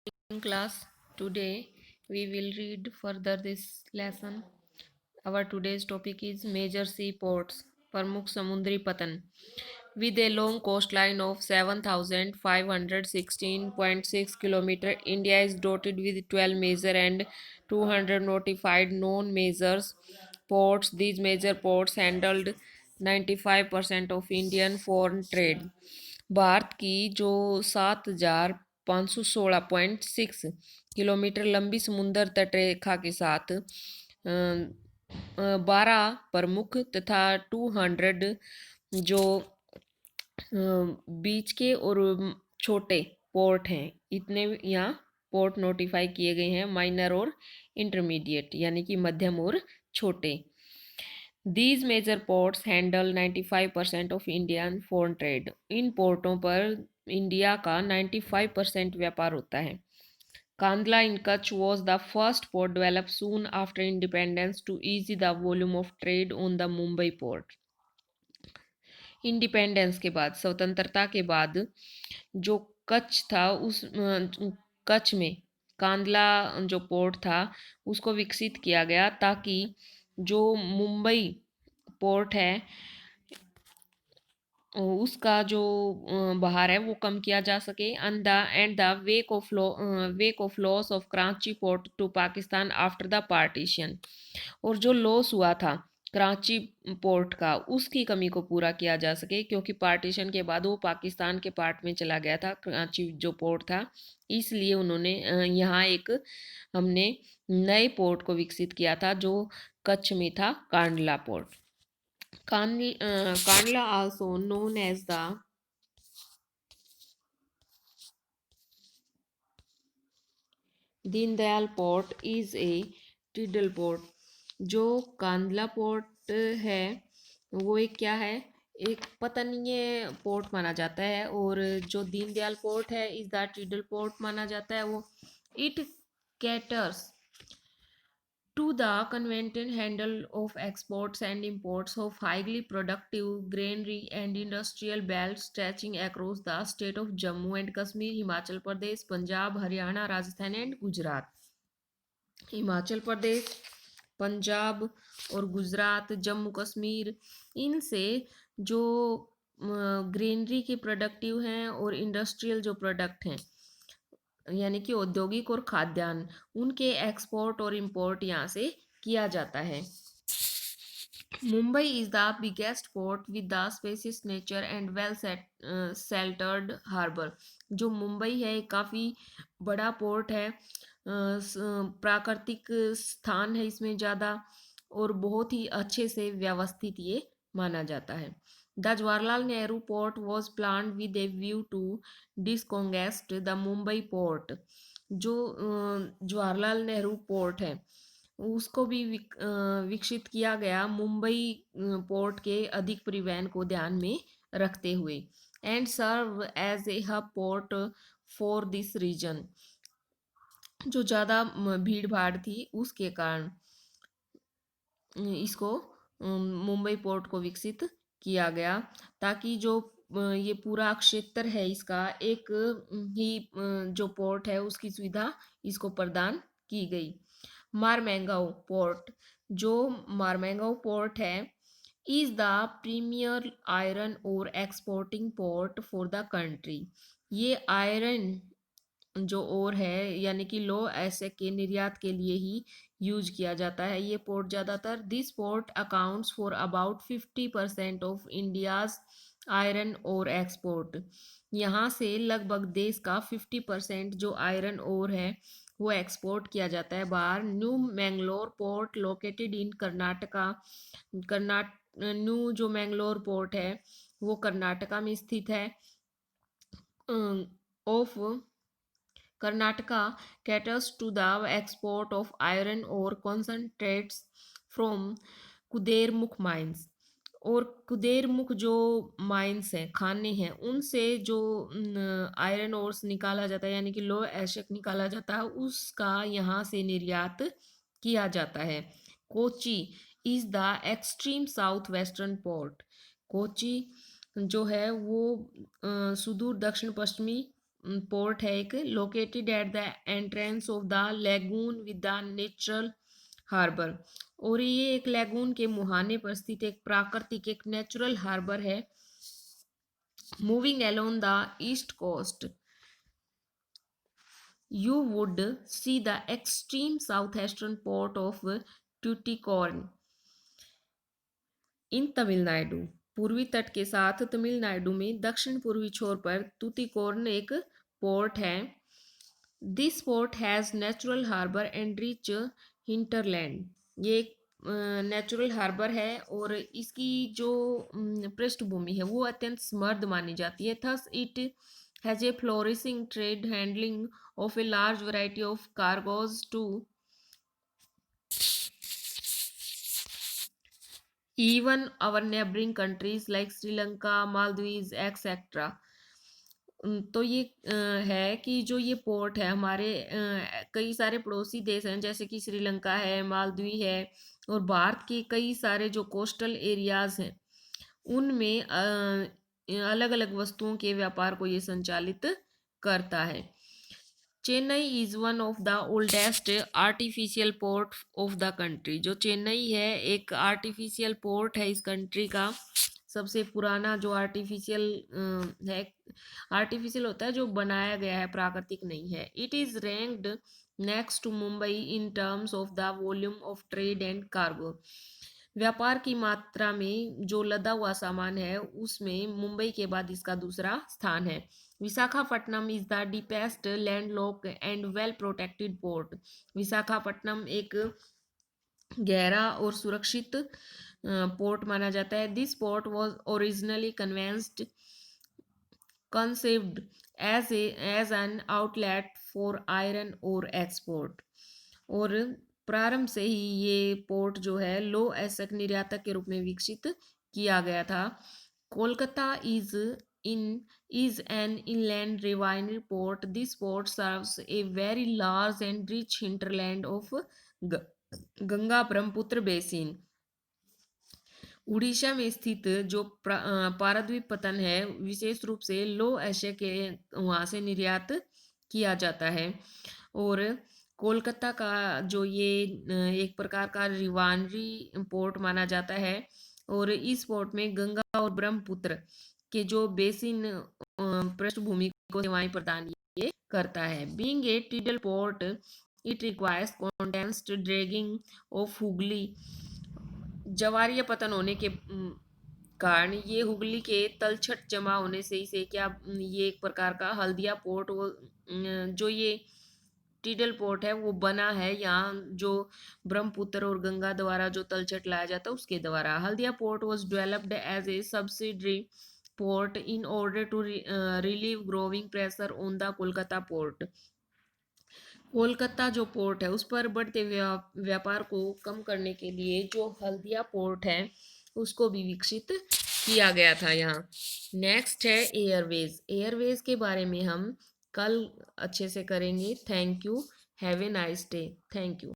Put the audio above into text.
In class, today we will read further this lesson. Our today's topic is major seaports, Pramukh Samundri Patan. With a long coastline of 7,516.6 km, India is dotted with 12 major and 200 notified non-major ports. These major ports handled 95% of Indian foreign trade. Bharat की जो 7,516.6 kilometre लंबी समुद्र तट रेखा के साथ 12 प्रमुख तथा 200 जो बीच के और छोटे पोर्ट हैं, इतने यहाँ पोर्ट नोटिफाई किए गए हैं, माइनर और इंटरमीडिएट यानी कि मध्यम और छोटे. These major ports handle 95% of Indian foreign trade. इन पोर्टों पर इंडिया का 95% व्यापार होता है. Kandla in Kutch was the first port developed soon after independence to ease the volume of trade on the Mumbai port. Independence के बाद, स्वतंत्रता के बाद जो कच्छ था उस कच्छ में कांदला जो पोर्ट था उसको विकसित किया गया ताकि जो मुंबई पोर्ट है उसका जो बाहर है वो कम किया जा सके. And the wake of loss of Karachi port to Pakistan after the partition. और जो लॉस हुआ था कराची पोर्ट का उसकी कमी को पूरा किया जा सके क्योंकि पार्टीशन के बाद वो पाकिस्तान के पार्ट में चला गया था कराची जो पोर्ट था. इसलिए उन्होंने यहाँ एक हमने नए पोर्ट को विकसित किया था जो कच्छ में था, Kandla port. Kandla, also known as the Deendayal port, is a tidal port. जो कांदला पोर्ट है वो एक क्या है, एक पतनीय पोर्ट माना जाता है. और जो दीनदयाल पोर्ट है इज द टिडल पोर्ट माना जाता है. वो it caters to the convenient handle of exports and imports of highly productive granary and industrial belts stretching across the state of Jammu and Kashmir, Himachal Pradesh, Punjab, Haryana, Rajasthan and Gujarat. Himachal Pradesh, Punjab और गुजरात, जम्मू कश्मीर, इनसे जो granary के productive हैं और industrial जो product हैं यानी कि औद्योगिक और खाद्यान्न, उनके एक्सपोर्ट और इंपोर्ट यहाँ से किया जाता है. Mumbai is the biggest port with the spacious nature and well sheltered harbour. जो मुंबई है काफ़ी बड़ा पोर्ट है, प्राकृतिक स्थान है इसमें ज़्यादा और बहुत ही अच्छे से व्यवस्थित ये माना जाता है. The Jawaharlal Nehru port was planned with A view to डिसकॉन्गेस्ट the Mumbai port. जो जवाहरलाल नेहरू पोर्ट है उसको भी विकसित किया गया मुंबई पोर्ट के अधिक परिवहन को ध्यान में रखते हुए. And serve as a hub port for this region. जो ज़्यादा भीड़ भाड़ थी उसके कारण इसको मुंबई पोर्ट को विकसित किया गया ताकि जो ये पूरा क्षेत्र है इसका एक ही जो पोर्ट है उसकी सुविधा इसको प्रदान की गई. मारमेंगाओ पोर्ट. जो मारमेंगाओ पोर्ट है इज द प्रीमियर आयरन और exporting port for the country. ये आयरन जो ओर है यानी कि लो ऐसे के निर्यात के लिए ही यूज किया जाता है ये पोर्ट ज़्यादातर. This port accounts for about 50% of India's iron और एक्सपोर्ट. यहाँ से लगभग देश का 50% जो आयरन ओर है वो एक्सपोर्ट किया जाता है बाहर. New Mangalore port located in Karnataka. New जो मैंगलोर पोर्ट है वो कर्नाटका में स्थित है. Of Karnataka caters to the export of iron ore concentrates from Kudremukh mines. और कुदेरमुख जो माइंस हैं, खाने हैं, उनसे जो आयरन ओर्स निकाला जाता है यानी कि लो एशक निकाला जाता है उसका यहाँ से निर्यात किया जाता है. Kochi is the extreme south western port. Kochi जो है वो सुदूर दक्षिण पश्चिमी पोर्ट है एक, located at the entrance of the lagoon with the natural harbour. और ये एक लेगून के मुहाने पर स्थित एक प्राकृतिक एक नेचुरल हार्बर है। Moving along the east coast you would see the extreme southeastern port of Tuticorin in Tamil Nadu. पूर्वी तट के साथ तमिलनाडु में दक्षिण पूर्वी छोर पर तुतिकोर्न एक पोर्ट है। This port has natural harbour and rich hinterland. ये एक नेचुरल हार्बर है और इसकी जो पृष्ठभूमि है वो अत्यंत समृद्ध मानी जाती है। Thus it has a flourishing trade handling of a large variety of cargoes to even our neighboring countries like Sri Lanka, Maldives, etc. तो ये है कि जो ये पोर्ट है हमारे कई सारे पड़ोसी देश हैं जैसे कि श्रीलंका है, मालदीव है और भारत के कई सारे जो कोस्टल एरियाज हैं उनमें अलग अलग वस्तुओं के व्यापार को ये संचालित करता है। Chennai is one of the oldest artificial port of the country. जो चेन्नई है एक आर्टिफिशियल पोर्ट है इस कंट्री का, सबसे पुराना जो आर्टिफिशियल है। आर्टिफिशियल होता है जो बनाया गया है, प्राकृतिक नहीं है। It is ranked next to Mumbai in terms of the volume of trade and cargo. व्यापार की मात्रा में जो लदा हुआ सामान है उसमें मुंबई के बाद इसका दूसरा स्थान है। Visakhapatnam is the deepest landlock and well protected port. Visakhapatnam एक गहरा और सुरक्षित पोर्ट माना जाता है। This port was originally conceived as an outlet for iron ore export। और प्रारंभ से ही ये पोर्ट जो है लो एसक निर्यातक के रूप में विकसित किया गया था। Kolkata is an inland refinery port. This port serves a very large and rich hinterland of Ganga Brahmaputra basin. Orissa में स्थित जो पाराद्वीप पतन है विशेष रूप से लो एशिया के वहाँ से निर्यात किया जाता है। और कोलकाता का जो ये एक प्रकार का रिवाइनरी पोर्ट माना जाता है और इस पोर्ट में गंगा और ब्रह्मपुत्र के जो बेसिन पृष्ठभूमि को सेवाएं प्रदान ये करता है। Being a tidal port it requires कॉन्टेंस्ड dragging of Hooghly. ज्वारीय पतन होने के कारण ये हुगली के तलछट जमा होने से इसे क्या ये एक प्रकार का हल्दिया पोर्ट जो ये टीडल पोर्ट है वो बना है यहाँ जो ब्रह्मपुत्र और गंगा द्वारा जो तलछट लाया जाता है उसके द्वारा। Haldia port was developed as a subsidiary port in order to relieve growing pressure on the Kolkata port. Kolkata जो पोर्ट है उस पर बढ़ते व्यापार को कम करने के लिए जो हल्दिया पोर्ट है उसको भी विकसित किया गया था यहाँ। नेक्स्ट है एयरवेज। एयरवेज के बारे में हम कल अच्छे से करेंगे। Thank you. Have a nice day. Thank you.